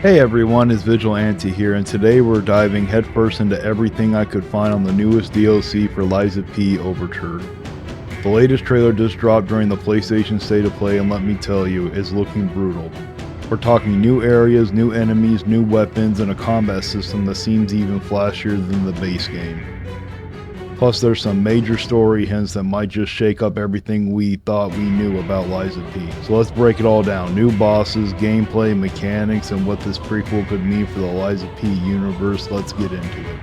Hey everyone, it's Vigilante here, and today we're diving headfirst into everything I could find on the newest DLC for Lies of P Overture. The latest trailer just dropped during the PlayStation State of Play, and let me tell you, it's looking brutal. We're talking new areas, new enemies, new weapons, and a combat system that seems even flashier than the base game. Plus there's some major story hints that might just shake up everything we thought we knew about Lies of P. So let's break it all down. New bosses, gameplay, mechanics, and what this prequel could mean for the Lies of P universe. Let's get into it.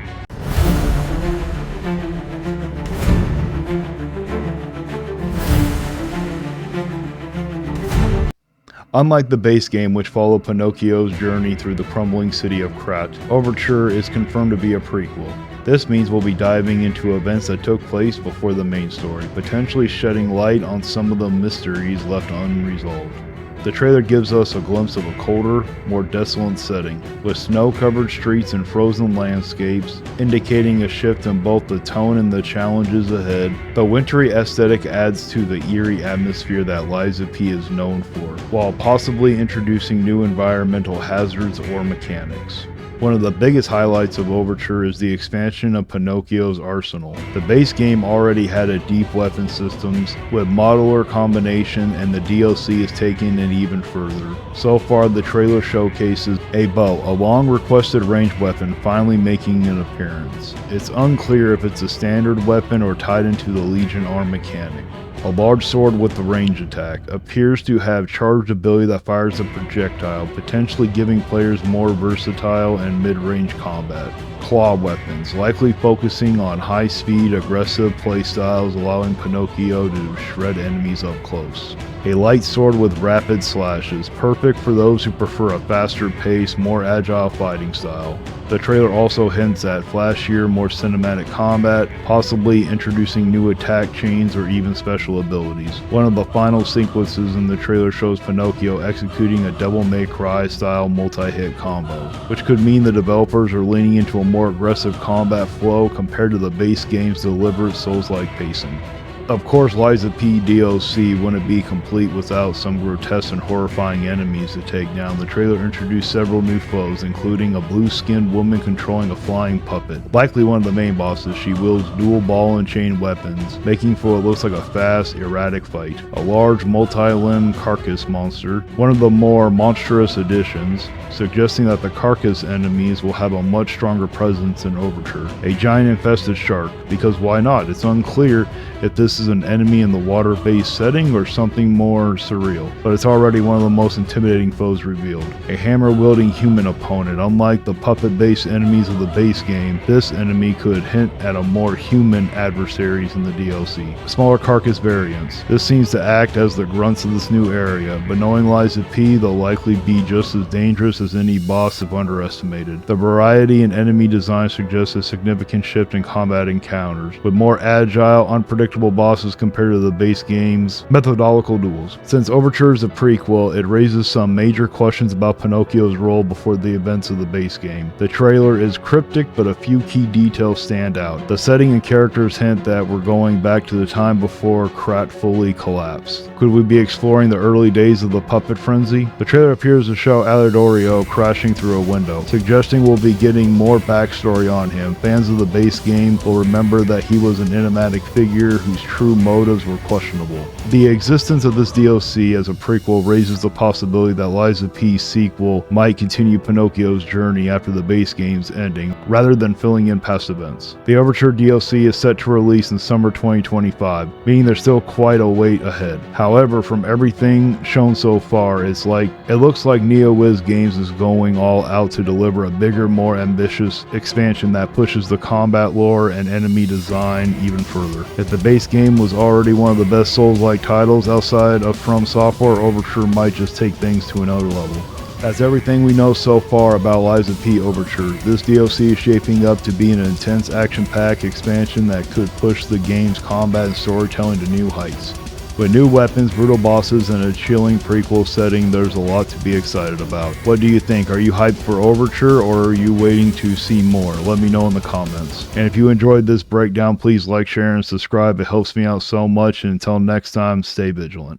Unlike the base game, which followed Pinocchio's journey through the crumbling city of Krat, Overture is confirmed to be a prequel. This means we'll be diving into events that took place before the main story, potentially shedding light on some of the mysteries left unresolved. The trailer gives us a glimpse of a colder, more desolate setting, with snow-covered streets and frozen landscapes, indicating a shift in both the tone and the challenges ahead. The wintry aesthetic adds to the eerie atmosphere that Lies of P is known for, while possibly introducing new environmental hazards or mechanics. One of the biggest highlights of Overture is the expansion of Pinocchio's arsenal. The base game already had a deep weapon systems with modular combination, and the DLC is taking it even further. So far the trailer showcases a bow, a long requested ranged weapon, finally making an appearance. It's unclear if it's a standard weapon or tied into the Legion arm mechanic. A large sword with a range attack appears to have charged ability that fires a projectile, potentially giving players more versatile and mid-range combat. Claw weapons, likely focusing on high-speed, aggressive playstyles, allowing Pinocchio to shred enemies up close. A light sword with rapid slashes, perfect for those who prefer a faster pace, more agile fighting style. The trailer also hints at flashier, more cinematic combat, possibly introducing new attack chains or even special abilities. One of the final sequences in the trailer shows Pinocchio executing a Devil May Cry style multi-hit combo, which could mean the developers are leaning into a more aggressive combat flow compared to the base game's deliberate Souls-like pacing. Of course, Lies of P DLC wouldn't be complete without some grotesque and horrifying enemies to take down. The trailer introduced several new foes, including a blue-skinned woman controlling a flying puppet. Likely one of the main bosses, she wields dual ball and chain weapons, making for what looks like a fast, erratic fight. A large, multi-limbed carcass monster, one of the more monstrous additions, suggesting that the carcass enemies will have a much stronger presence in Overture. A giant infested shark, because why not? It's unclear if this is an enemy in the water-based setting or something more surreal, but it's already one of the most intimidating foes revealed. A hammer-wielding human opponent. Unlike the puppet-based enemies of the base game, this enemy could hint at a more human adversaries in the DLC. Smaller carcass variants. This seems to act as the grunts of this new area, but knowing Lies of P, they'll likely be just as dangerous as any boss if underestimated. The variety in enemy design suggests a significant shift in combat encounters, with more agile, unpredictable bosses compared to the base game's methodological duels. Since Overture is a prequel, it raises some major questions about Pinocchio's role before the events of the base game. The trailer is cryptic, but a few key details stand out. The setting and characters hint that we're going back to the time before Krat fully collapsed. Could we be exploring the early days of the puppet frenzy? The trailer appears to show Aladorio crashing through a window, suggesting we'll be getting more backstory on him. Fans of the base game will remember that he was an enigmatic figure whose true motives were questionable. The existence of this DLC as a prequel raises the possibility that Lies of P's sequel might continue Pinocchio's journey after the base game's ending, rather than filling in past events. The Overture DLC is set to release in summer 2025, meaning there's still quite a wait ahead. However, from everything shown so far, it looks like NeoWiz Games is going all out to deliver a bigger, more ambitious expansion that pushes the combat lore and enemy design even further. If the base game was already one of the best Souls-like titles outside of From Software, Overture might just take things to another level. That's everything we know so far about Lies of P Overture. This DLC is shaping up to be an intense action-packed expansion that could push the game's combat and storytelling to new heights. With new weapons, brutal bosses, and a chilling prequel setting, there's a lot to be excited about. What do you think? Are you hyped for Overture, or are you waiting to see more? Let me know in the comments. And if you enjoyed this breakdown, please like, share, and subscribe. It helps me out so much. And until next time, stay vigilant.